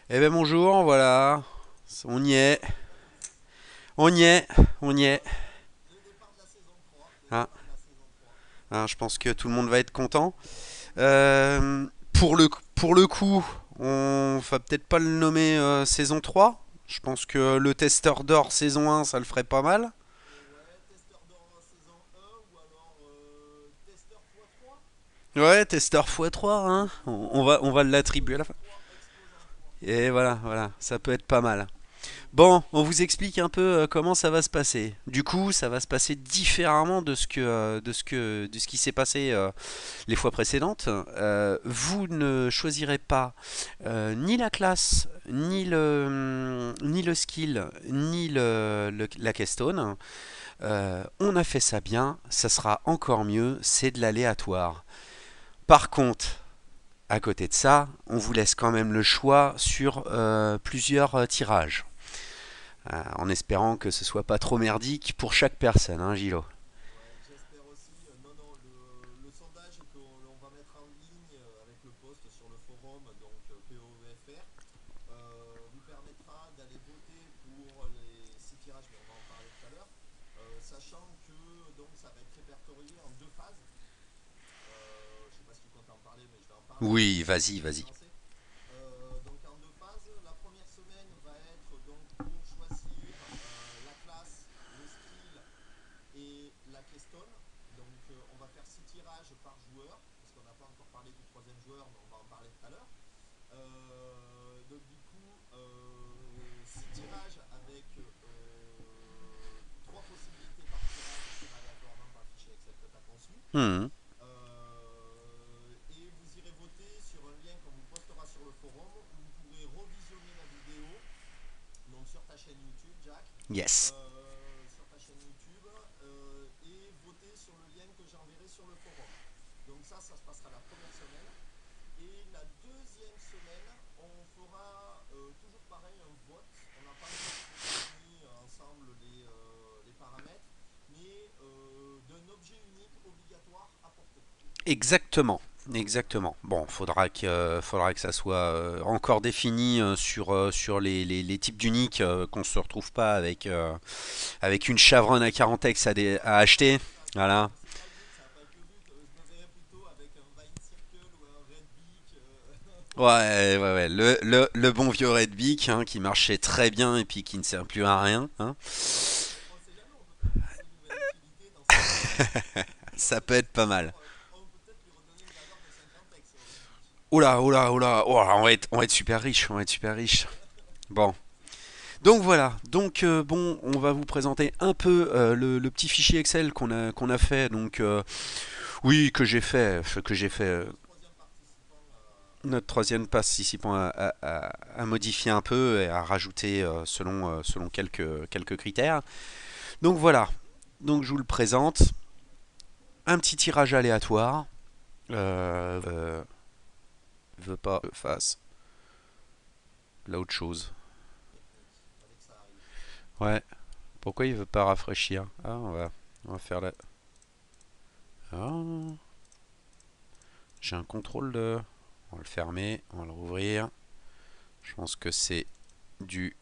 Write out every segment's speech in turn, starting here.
Eh ben bonjour, voilà, on y est, on y est, on y est. Hein, je pense que tout le monde va être content. Pour le coup, on va peut-être pas le nommer saison 3. Je pense que le testeur d'or saison 1, ça le ferait pas mal. Ouais, testeur x3, hein. On va l'attribuer à la fin. Et voilà, voilà, ça peut être pas mal. Bon, on vous explique un peu comment ça va se passer. Du coup, ça va se passer différemment de ce qui s'est passé les fois précédentes. Vous ne choisirez pas ni la classe, ni le skill, ni la keystone. On a fait ça bien, ça sera encore mieux, c'est de l'aléatoire. Par contre, à côté de ça, on vous laisse quand même le choix sur plusieurs tirages. En espérant que ce soit pas trop merdique pour chaque personne, hein, Gilo. Oui, vas-y, vas-y. Hmm. Yes. Exactement. Exactement. Bon, faudra que ça soit encore défini sur les types d'uniques, qu'on se retrouve pas avec une chavronne à 40x à acheter. Voilà. Ouais, ouais, ouais. Le bon vieux Red Beak, hein, qui marchait très bien et puis qui ne sert plus à rien, hein. Ça peut être pas mal. Oula, oula, oula. Oh, on va être super riche. On va être super riche. Bon. Donc voilà, donc bon, on va vous présenter un peu le petit fichier Excel qu'on a fait, donc oui, que j'ai fait notre troisième participant à modifier un peu et à rajouter selon quelques critères. Donc voilà, donc je vous le présente, un petit tirage aléatoire, veut pas que je fasse l'autre chose. Ouais, pourquoi il veut pas rafraîchir? Ah, on va faire la... Ah, j'ai un contrôle de... On va le fermer, on va le rouvrir. Je pense que c'est dû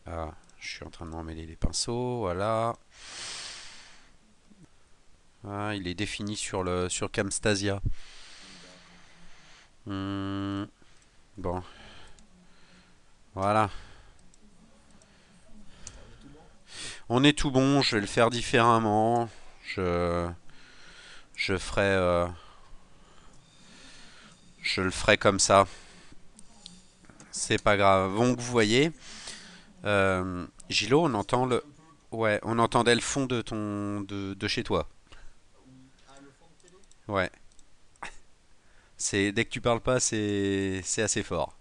à... Je suis en train de m'emmêler les pinceaux, voilà. Ah, il est défini sur Camstasia. Hmm, bon, voilà. On est tout bon, je vais le faire différemment. Je, je ferai... je le ferai comme ça. C'est pas grave. Donc vous voyez, Gilo, on entend le... Ouais, on entendait le fond de chez toi. Ouais. C'est dès que tu parles pas, c'est assez fort.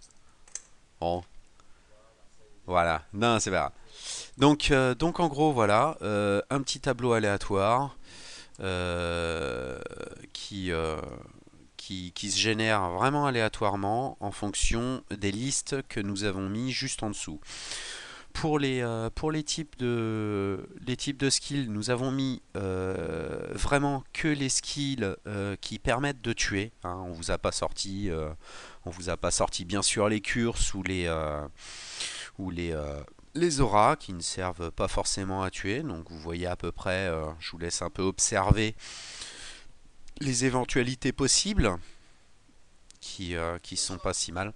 Bon, voilà. Non, c'est pas grave. Donc en gros, voilà, un petit tableau aléatoire euh, qui, euh, qui se génère vraiment aléatoirement en fonction des listes que nous avons mis juste en dessous. Pour les types de skills, nous avons mis vraiment que les skills qui permettent de tuer, hein. On vous a pas sorti bien sûr les curses ou les auras qui ne servent pas forcément à tuer. Donc vous voyez à peu près, je vous laisse un peu observer les éventualités possibles qui sont pas si mal.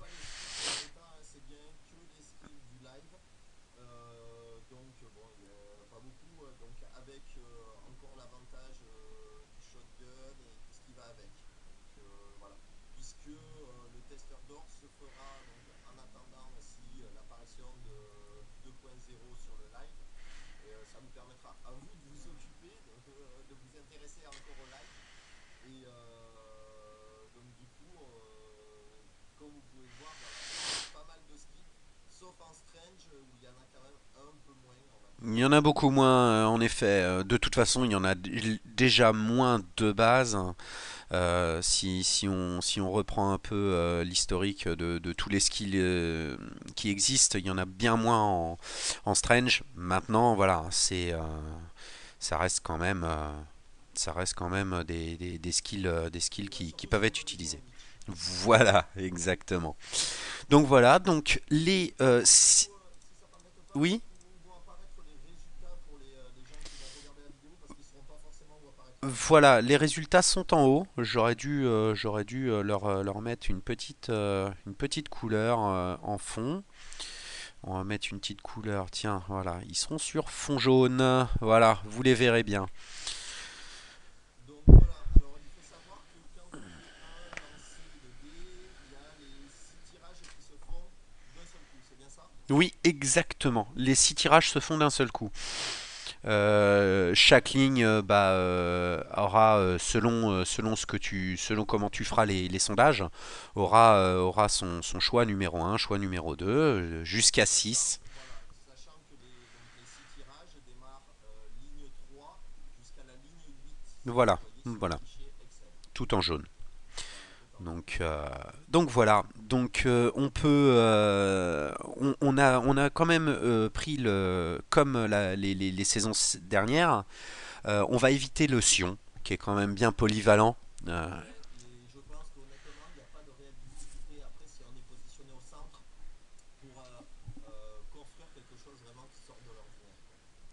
Il y en a beaucoup moins, en effet. De toute façon, il y en a déjà moins de base. Si on reprend un peu l'historique de tous les skills qui existent, il y en a bien moins en Strange. Maintenant, voilà, ça reste quand même, ça reste quand même des skills qui peuvent être utilisés. Voilà, exactement. Donc voilà, donc oui. Voilà, les résultats sont en haut. J'aurais dû leur mettre une petite couleur en fond. On va mettre une petite couleur. Tiens, voilà, ils seront sur fond jaune. Voilà, vous les verrez bien. Oui, exactement. Les 6 tirages se font d'un seul coup. Chaque ligne aura selon comment tu feras les sondages aura son choix numéro un, choix numéro 2, jusqu'à 6. Voilà, voilà, tout en jaune. Donc, euh, donc voilà. Donc on a quand même pris comme les saisons dernières. On va éviter le Sion, qui est quand même bien polyvalent. Euh,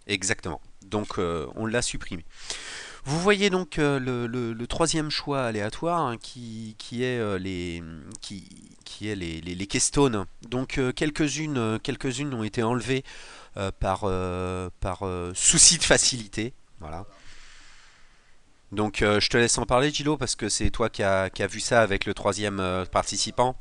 Exactement. Donc on l'a supprimé. Vous voyez donc le troisième choix aléatoire, hein, qui est les Keystones. Donc quelques-unes ont été enlevées par souci de facilité. Voilà. Donc je te laisse en parler, Gilo, parce que c'est toi qui a vu ça avec le troisième participant.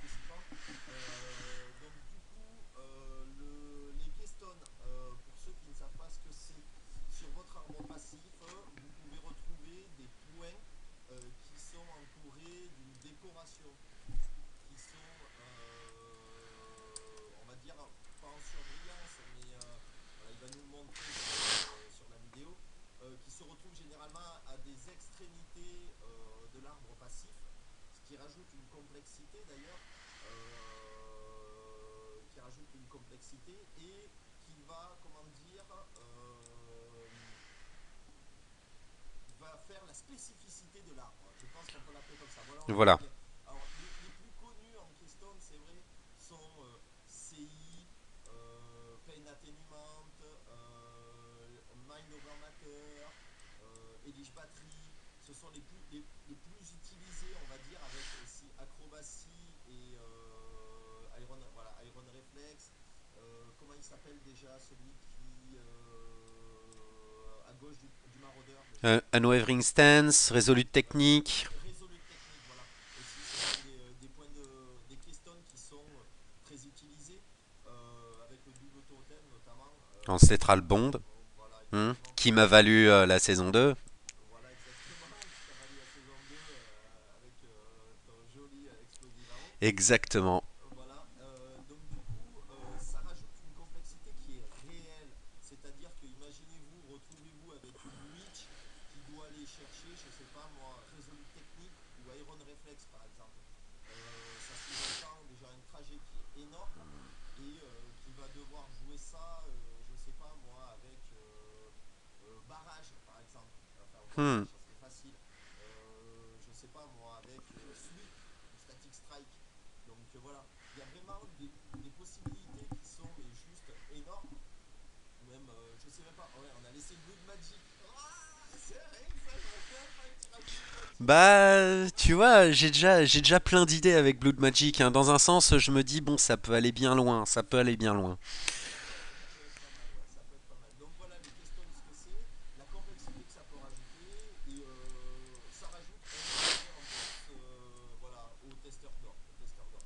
Voilà. Unwavering Stance, Resolute Technique, Ancestral Bond, qui m'a valu la saison 2. Exactement. Hmm. Bah, tu vois, j'ai déjà plein d'idées avec Blood Magic, hein. Dans un sens, je me dis, bon, ça peut aller bien loin, ça peut aller bien loin.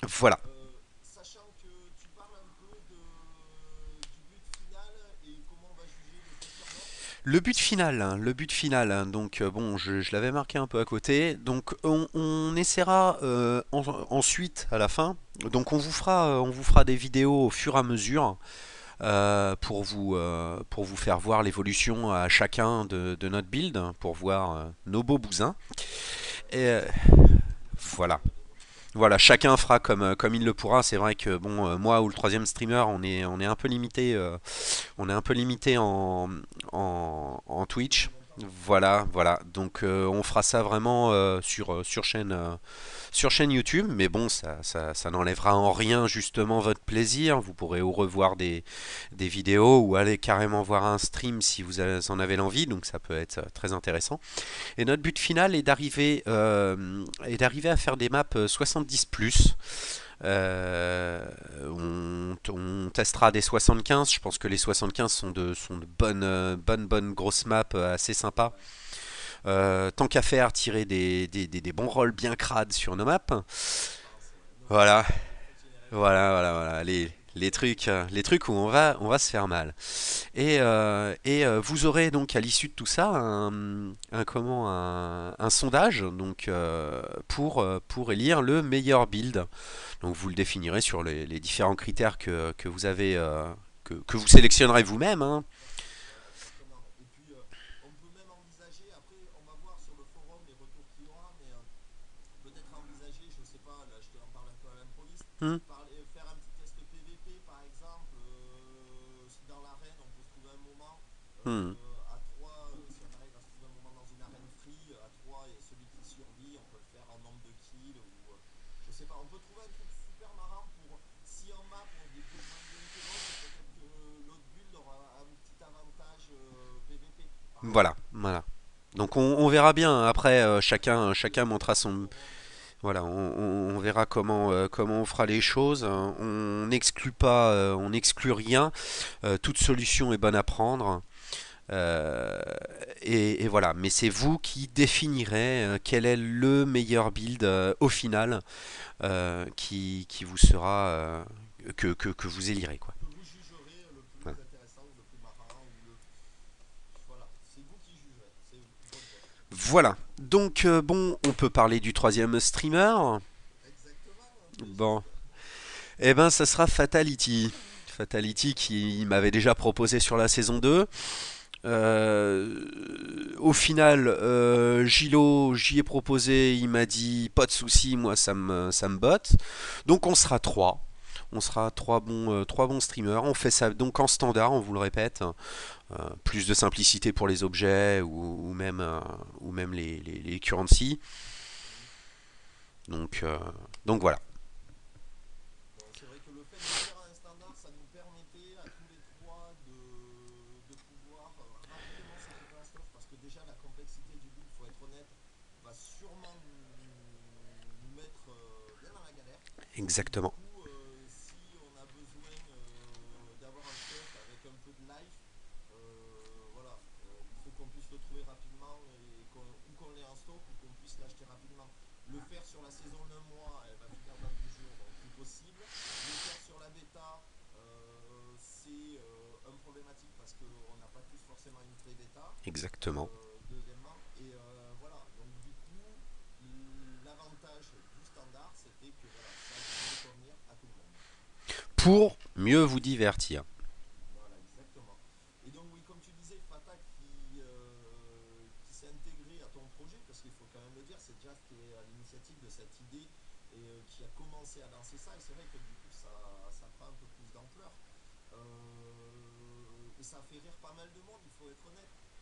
Voilà. Le but final, hein, donc bon, je l'avais marqué un peu à côté. Donc on essaiera ensuite à la fin. Donc on vous fera des vidéos au fur et à mesure pour vous faire voir l'évolution à chacun de notre build, pour voir nos beaux bousins. Et voilà. Voilà, chacun fera comme il le pourra. C'est vrai que bon, moi ou le troisième streamer, on est un peu limité, on est un peu limité en Twitch. Voilà, voilà. Donc on fera ça vraiment sur chaîne YouTube, mais bon, ça n'enlèvera en rien justement votre plaisir. Vous pourrez ou revoir des vidéos ou aller carrément voir un stream si vous en avez l'envie, donc ça peut être très intéressant. Et notre but final est d'arriver à faire des maps 70 plus. On testera des 75. Je pense que les 75 sont de bonnes grosses maps assez sympas. Tant qu'à faire, tirer des bons rolls bien crades sur nos maps. Voilà, voilà. Les trucs où on va se faire mal. Vous aurez donc à l'issue de tout ça un sondage donc pour élire le meilleur build. Donc vous le définirez sur les différents critères que vous avez que vous sélectionnerez vous-même, hein. Hmm. Hmm. Voilà, voilà. Donc on verra bien. Après, chacun montrera son. Voilà, on verra comment on fera les choses. On n'exclut pas, on n'exclut rien. Toute solution est bonne à prendre. Euh, et voilà, mais c'est vous qui définirez quel est le meilleur build au final qui vous sera que vous élirez quoi. Voilà. Voilà. Donc bon, on peut parler du troisième streamer. Bon, eh ben ça sera Fatality. Fatality qui m'avait déjà proposé sur la saison 2. Au final, Gilo, j'y ai proposé, il m'a dit pas de souci, moi ça me botte. Donc on sera trois. On sera trois bons streamers. On fait ça donc en standard, on vous le répète. Plus de simplicité pour les objets ou même les currency. Donc, euh, donc voilà. Exactement. Exactement. Pour mieux vous divertir.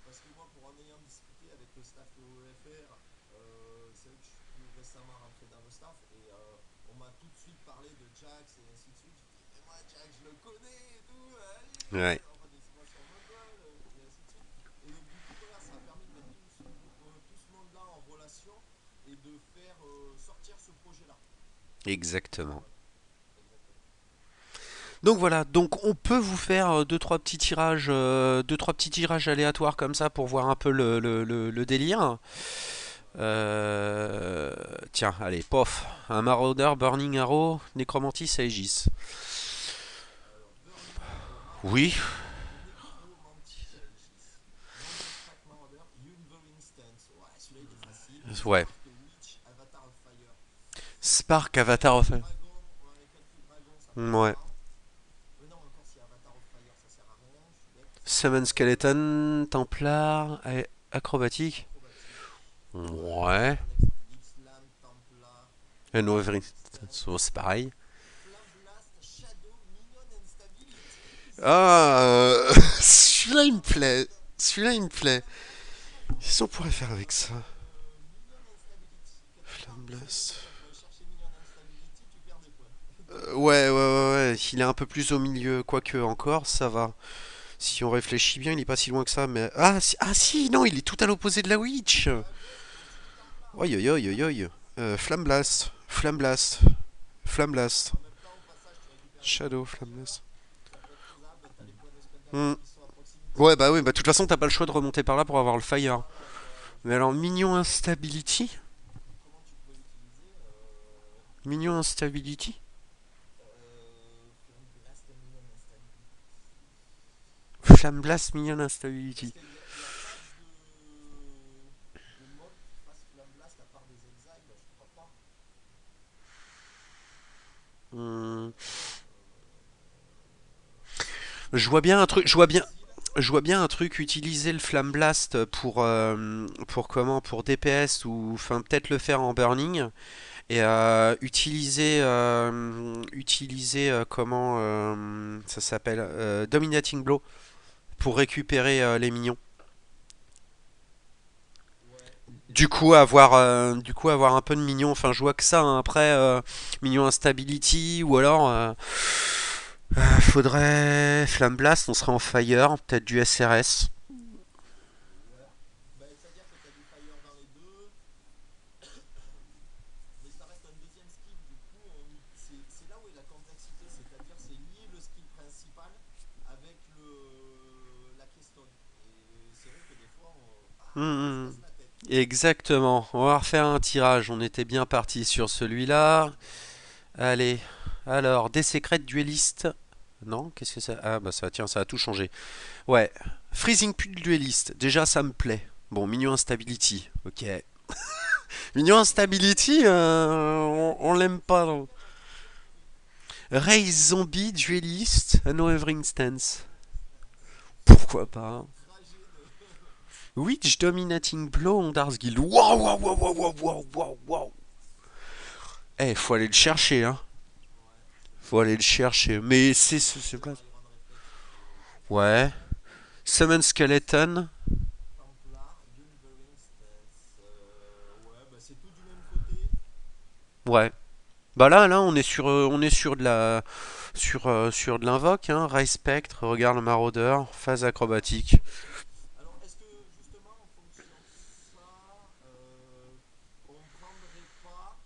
Parce que moi, pour en ayant discuté avec le staff de OEFR, c'est vrai que je suis tout récemment rentré dans le staff et on m'a tout de suite parlé de Jax et ainsi de suite. Je dis, mais moi, Jax, je le connais et tout, Ouais. enfin des formations mongoles, et ainsi de suite. Et donc, du coup, voilà, ça a permis de mettre tout ce monde-là en relation et de faire sortir ce projet-là. Voilà, Exactement. voilà, exactement. Donc voilà, donc on peut vous faire deux trois petits tirages aléatoires comme ça pour voir un peu le délire. Ouais. Euh, Tiens, allez, pof, un Marauder, Burning Arrow, Necromantis, Aegis. Alors, Burning Arrow, Oui, Marauder, Necromantic Aegis. Non-extract Marauder, Unvering Stance. Ouais, celui-là il est facile. ouais. Spark Witch, Avatar of Fire. Spark, Avatar of... Calcul Dragon, ouais, Calcul Dragon, ça peut être Ouais. marrant. Non, encore si Avatar of Fire, ça sert à rien, je suis bête. Summon Skeleton, Templar, Acrobatique. Acrobatique. Ouais, Ouais. Ixalan, Templar, And Wolverine, Unvering so, Stance. c'est pareil. Flamme Blast, Shadow, Minion Instabilities. Ah, celui-là il me plaît. Celui-là il me plaît. Qu'est-ce qu'on pourrait faire avec ça? Minion Instability. Quelque part, Flamme ça veut dire Blast. que quand tu vas chercher Minion Instability, tu perds des points. Donc, Ouais. Il est un peu plus au milieu, quoique encore, ça va. Si on réfléchit bien, il est pas si loin que ça, mais... ah si, non, il est tout à l'opposé de la Witch. à gauche, au-dessus du Templar, Oi, ouais. oi, oi, oi, oi. Flamme Blast. Flamme Blast. Flamme Blast. En même temps, au passage, tu récupères des points Shadow, de Flamme Fire. Blast. Ça peut être faisable. T'as les points de Spell Hmm. Damage qui sont à proximité. Ouais, bah oui, bah de toute façon, t'as pas le choix de remonter par là pour avoir le Fire. Voilà, quoi. Et je Mais me alors, demande Minion Instability. comment tu peux utiliser Minion Instability. Flame Blast Minion Instability. Flamme Blast, Minion Parce Instability. qu'il n'y a pas de mob qui fasse Flame Blast à part des exiles, je crois pas. Hmm. Je vois bien un truc. Peut-être exil. Je vois bien un truc, utiliser le Flamme Blast pour comment, pour DPS ou enfin peut-être le faire en burning et utiliser comment ça s'appelle Dominating Blow pour récupérer les minions. Ouais, Du coup avoir un peu de minions. Enfin, je vois que ça hein. Après minion instability ou alors faudrait Flamme Blast. On serait en fire, peut-être du SRS. ouais. Bah, c'est-à-dire que tu as du fire dans les deux, mais ça reste un deuxième skill. Du coup, c'est là où est la complexité, c'est-à-dire c'est lier le skill principal avec la keystone. Et c'est vrai que des fois, on se Hmm, casse la tête. exactement. On va refaire un tirage. On était bien parti sur celui-là. Allez. Alors, des secrets duellistes. Non, qu'est-ce que ça? Ah bah ça, tiens, ça a tout changé. Ouais. Freezing Pit dueliste. Déjà, ça me plaît. Bon, Minion Instability. Ok. Minion Instability, on l'aime pas. Non. Raise Zombie dueliste. Unwavering Stance. Pourquoi pas? Trajet de. Witch Dominating Blow Ondar's Guild. Waouh, waouh, waouh, waouh, waouh, waouh, waouh, waouh. Eh, faut aller le chercher, hein. Ouais, c'est vrai Faut que aller le chercher. Mais c'est c'est pas. dans Iron Reflex qu'il faut Ouais. chercher. Summon Skeleton. Templar, Unvering Stance. Ouais, bah c'est tout du même côté. Ouais. Bah là, on est sur de la, sur de l'invoque, hein. Rise Spectre, regarde le maraudeur, phase acrobatique. Alors, est-ce que justement en fonction de ça, on prendrait pas.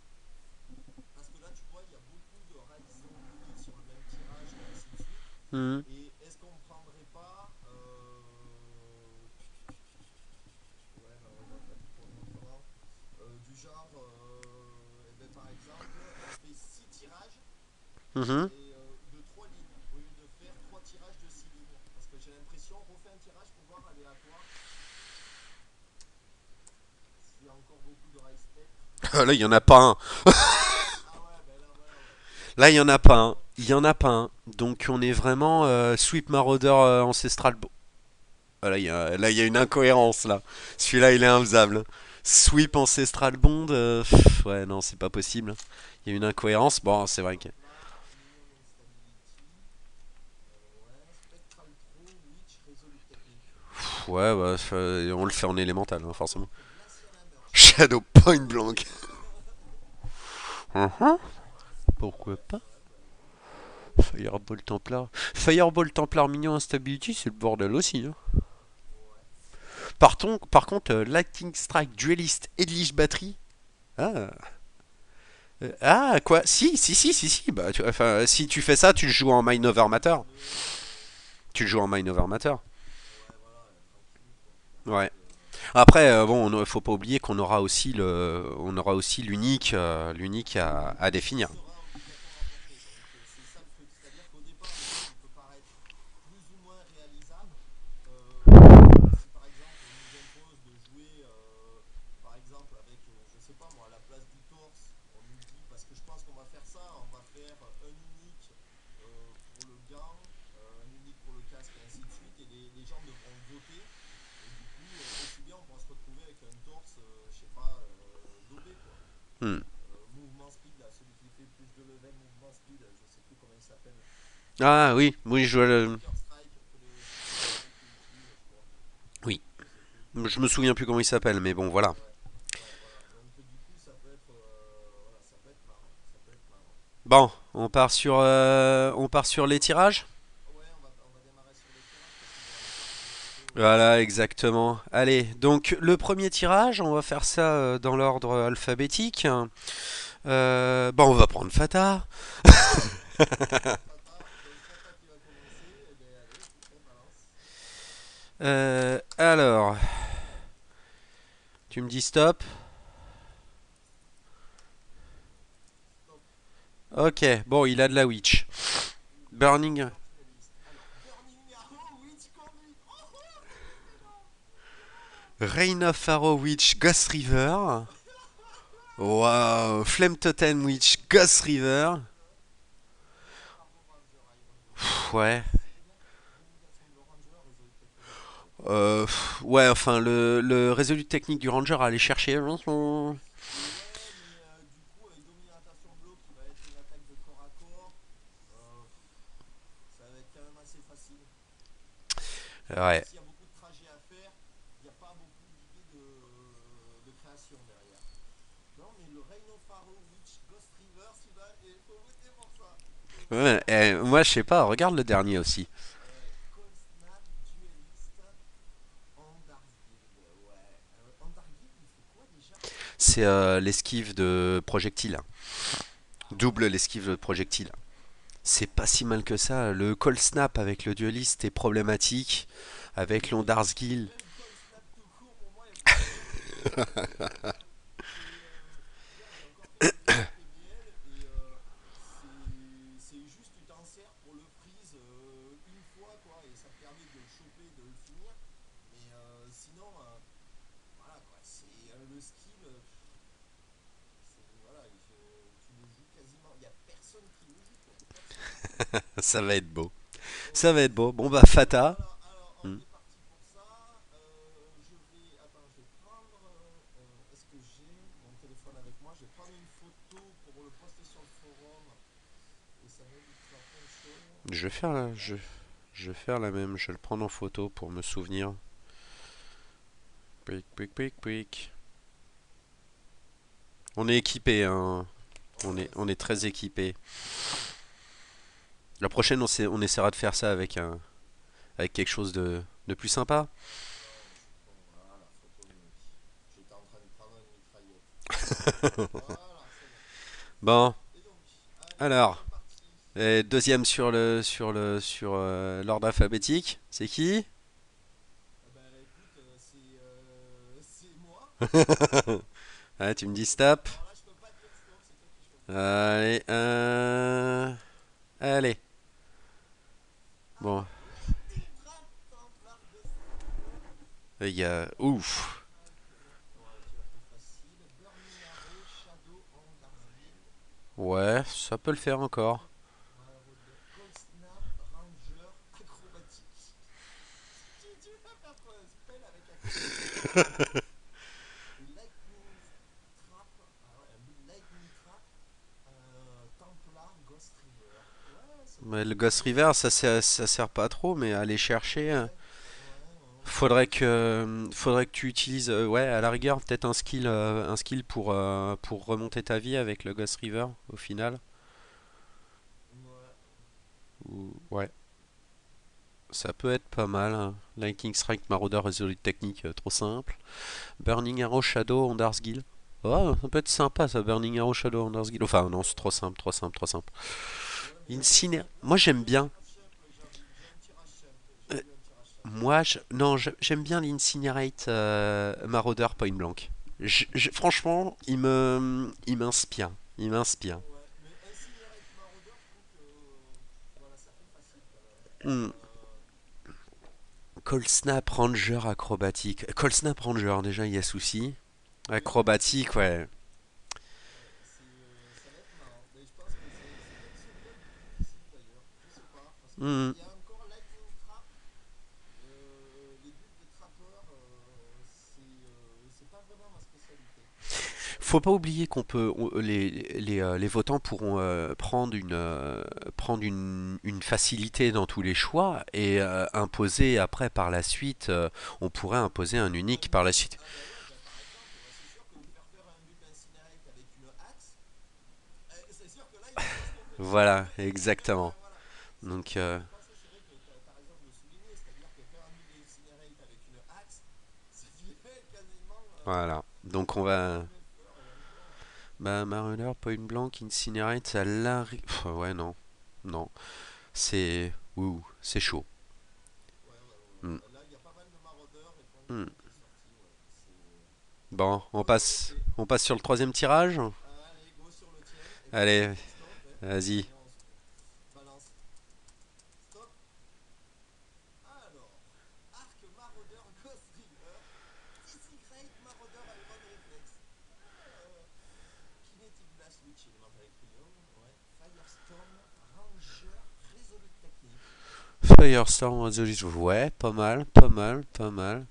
Parce que là, tu vois, il y a beaucoup de Rise Zombie sur le même tirage et ainsi de suite. Mhm. Et est-ce qu'on prendrait pas. Ouais, non, il va falloir qu'il tourne autrement. Du genre, eh ben, par exemple, on fait 6 tirages Mhm. et de 3 lignes au lieu de faire 3 tirages de 6 lignes. Parce que j'ai l'impression, on refait un tirage pour voir aléatoire s'il y a encore beaucoup de Rise Spectre. Là, il y en a pas un. Ah ouais, ben là, voilà, ouais. Là, il y en a pas un. Il y en a pas un. Donc, on est vraiment sweep marauder ancestral. Bon, là, il y a une incohérence là. Celui-là, il est infaisable. Sweep ancestral bond. Ouais, non, c'est pas possible. Il y a une incohérence. Bon, c'est vrai que. Templar, Minion Instability. Ouais, Spectral Throw, Witch, Resolute Technique. Ouais, bah, on le fait en élémental, hein, forcément. Que Glacial Hammer, je sais pas si Shadow tu connais. Point Blank. Mhm, pourquoi pas. Ouais, bah Fireball Templar. Fireball Templar Minion Instability, c'est le bordel aussi, hein. ouais. Par contre, Lightning Strike, Duelist et Lich Battery. Ah. Ah, quoi? Si. Bah, enfin, si tu fais ça, tu le joues en Mind Over Ouais, Matter. en EX, Tu le joues en Mind Over Matter. ouais, voilà, tranquillou quoi. Y a pas Ouais. de. Après, bon, faut pas oublier qu'on aura aussi l'unique, l'unique à Qui définir. sera obligatoire à porter. Donc c'est ça le truc. C'est-à-dire qu'au départ, le truc il peut paraître plus ou moins réalisable. Si par exemple on nous impose de jouer par exemple avec, je sais pas moi, à la place du torse, on nous dit, parce que je pense qu'on va faire ça, on va faire un unique pour le gant, un unique pour le casque et ainsi de suite, et les gens devront voter. Et du coup, aussi bien on pourra se retrouver avec un torse, je sais pas, daubé quoi. Hmm. Mouvement speed là, celui qui fait plus de level, mouvement speed, je sais plus comment il s'appelle. Ah oui, oui, je vois le. Flicker strike que les Counter Strike utilisent, je crois. Oui. Je sais plus. Je me souviens plus comment il s'appelle, mais bon, voilà. Ouais, ouais, voilà. Donc du coup, ça peut être, voilà, ça peut être marrant. Ça peut être marrant. Bon, on part sur les tirages. Ouais, on va démarrer sur les tirages parce qu'il doit rester plus que 2 photos. Voilà, exactement. Allez, donc le premier tirage, on va faire ça dans l'ordre alphabétique. Bon, on va prendre Fata. Fata, donc Fata qui va commencer. Eh ben allez, écoute, on balance. Alors, tu me dis stop. Stop. Ok, bon, il a de la witch. Il a Burning. encore Duelist. Alors, Burning Arrow, Witch Conduit. Oh, oh, c'est excellent. Oh, Reign of Arrow Witch Ghost River. Wow, Flame Totem Witch Ghost River. Arrow Ranger, Iron Golem. Pff, ouais. Renégation de Ranger, Resolute technique, ça peut être pas mal. Ouais, enfin, le résolu technique du Ranger à aller chercher. Ouais, mais du coup, avec Domination Blow qui va être une attaque de corps à corps, euh, ça va être quand même assez facile. Même Ouais. s'il y a beaucoup de trajets à faire, il n'y a pas beaucoup d'idées de création derrière. Non, mais le Reign of Arrow, Witch, Ghost River, celui-là, il faut voter pour ça. Faut voter Ouais, pour ça. moi, je sais pas, regarde le dernier aussi. Cold Snap, Duelist, Andarsguild. Ouais. Andarsguild, il fait quoi déjà? C'est l'esquive de projectile. Ah Double ouais? l'esquive de projectile. C'est pas si mal que ça. Le call snap avec le dueliste est problématique. Avec l'Ondarsgill. Même Cold Snap tout court, pour moi, est problématique. C'est. Hier, j'ai encore fait une game en PBL et c'est juste, tu t'en sers pour le freeze une fois, quoi, et ça te permet de le choper, de le finir. Mais sinon, voilà, quoi, c'est le skill. Voilà, tu le joues quasiment. Il n'y a personne qui le joue, quoi. Personne. Ça va être beau. Ça Donc, va être beau. Bon bah bon, Fata. alors, on Hmm. est parti pour ça. Je vais. Attends, je vais prendre. Est-ce que j'ai mon téléphone avec moi? Je vais prendre une photo pour le poster sur le forum et ça m'évitera plein de choses. Je vais faire Alors, la, hop. je vais faire la même. Je vais le prendre en photo pour me souvenir. Quick, quick, quick, quick. On est équipé, hein. Ouais, On c'est est clair. très équipé. La prochaine, on essaiera de faire ça avec quelque chose de plus sympa. Ouais, mais je prends. Voilà, photo unique. J'étais en train de prendre une mitraillette. Voilà, c'est bon. Bon, Et donc, allez, alors, c'est parti. deuxième sur l'ordre alphabétique, c'est qui? Eh ben, écoute, c'est moi. Ah, tu me dis stop. Alors là, je peux pas dire stop, c'est toi qui choisis. Allez, allez. Bon, Alors, Lightning Trap, Templar, Ghost River. il y a ouf. Ouais, tu as fait facile. Burning Arrow, Shadow, Andarsguild. Ouais, ça peut le faire encore. Marauder, Cold Snap, Ranger, Acrobatique. Tu veux faire un spell avec acrobatique? Lightning Trap. Ah ouais, Lightning Trap. Templar, Ghost River. Ouais, ça peut Mais le être Ghost rigolo River, ça. ça sert pas trop, mais aller chercher. Ouais, ouais, ouais, Faudrait que tu utilises, ouais, à la rigueur, peut-être un skill pour remonter ta vie avec le Ghost River au final. Ouais. Ouais, ça peut être pas mal, hein. Lightning Strike, Marauder, Resolute Technique, trop simple. Burning Arrow, Shadow, Ondar's Guild. Oh, ça peut être sympa ça, Burning Arrow, Shadow, Ondar's Guild. Enfin, non, c'est trop simple, trop simple, trop simple. Ouais, mais Incinér... je Moi pense que j'aime bien. tirage simple, j'aime tirage simple. Euh, J'aime bien tirage simple. Moi, non, j'aime bien l'Incinerate Marauder Point Blank. Franchement, il m'inspire. Il m'inspire. Ouais, mais Incinerate Marauder, je trouve que voilà, ça fait facile quand même. Hmm. Cold Snap Ranger acrobatique. Cold Snap Ranger, déjà, il y a souci. Oui, Acrobatique, ouais. ouais, ça va être marrant. Mais je pense que c'est peut-être son build le plus difficile d'ailleurs. Je sais pas. Parce qu'il Hmm. y a encore Lightning Trap. Les builds de trappeur, c'est pas vraiment ma spécialité. Faut pas oublier qu'on peut, les votants pourront prendre une facilité dans tous les choix et imposer après par la suite, on pourrait imposer un unique par la suite. Ah bah ouais, bah par exemple, ouais, c'est sûr que lui faire faire un build Incinerate avec une axe, c'est sûr que là il va pas se tromper dessus. Voilà, exactement. Voilà. Donc Je pense que c'est vrai que tu as raison de le souligner, c'est-à-dire que faire un build Incinerate avec une axe, ça devient quasiment voilà. Donc on un va, bluffeur et encore. bah, Marauder, Point Blank, Incinerate, ça l'arrive. Ouais, non, non, c'est, ouh, c'est chaud. Ouais, ouais, ouais, Hmm. ouais. Là, il y a pas mal de maraudeurs et point Hmm. blanc qui est sorti. Ouais. Bon, Ok. on passe sur le troisième tirage. Allez, go sur le tien. Et puis moi, je Allez, dis stop. Hein. vas-y. Allez, on se balance. Stop. Alors, Arc Marauder Ghost River. Disintegrate Marauder Iron Reflex. Kinetic Blast Witch Elemental Electrium. Ouais. Firestorm Ranger Resolute Technique. Firestorm Resolution, ouais, pas mal, pas mal, pas mal.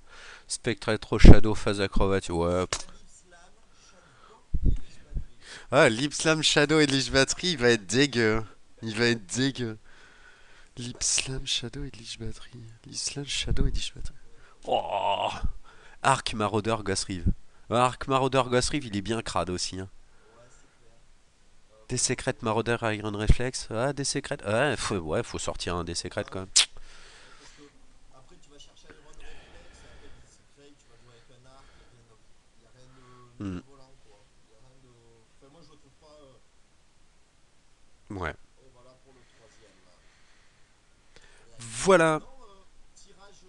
Spectre Retro Shadow Phase Acrobat, ouais. Lip Slam Shadow et Lich Battery. Ah, Lip Slam Shadow et Lich Battery, il va être dégueu. Il va être dégueu. Lip Slam Shadow et Lich Battery. Lip Slam Shadow et Lich Ça Battery. peut être. Oh, Arc Marauder Ghost Reeve. Arc Marauder Ghost Reeve, il est bien crade aussi, hein. Ouais, c'est clair. Des Par secrets contre, Marauder Iron Reflex. Ah, des secrets. Ouais, faut sortir un des secrets ah quand ouais. même. Ouais, parce que après tu vas chercher Iron Reflex et avec Disintegrate tu vas jouer avec un arc, il y a rien de Hmm, mirobolant quoi. Il y a rien de. Enfin moi je le trouve pas. ouais. Et voilà pour le troisième là. Voilà. Non, tirage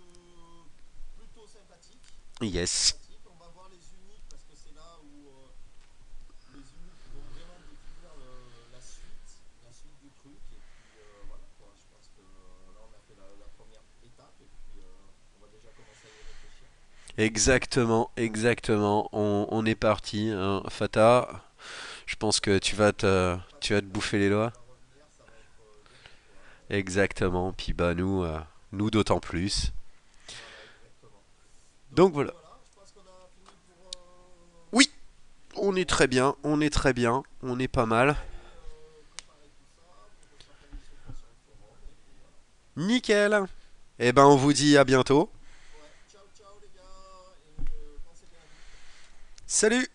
plutôt sympathique. Plutôt Yes. sympathique. On va voir les uniques parce que c'est là où les uniques vont vraiment définir la suite du truc. Et puis voilà quoi. Je pense que là on a fait la première étape et puis on va déjà commencer à y réfléchir. Exactement, exactement. On est parti, hein. Fata, je pense que tu vas te bouffer les Quand tu doigts. vas revenir, ça va être dur pour toi. Exactement. Puis bah nous d'autant plus. Voilà, exactement. Donc Donc voilà. voilà, je pense qu'on a fini Oui, on est pour très bien, aujourd'hui. on est très bien, on est pas On mal. va aller préparer tout ça pour faire ta mission toi sur le forum et puis voilà. Nickel. Eh ben on vous dit à bientôt. Ouais, ciao ciao les gars et pensez bien à nous. Salut!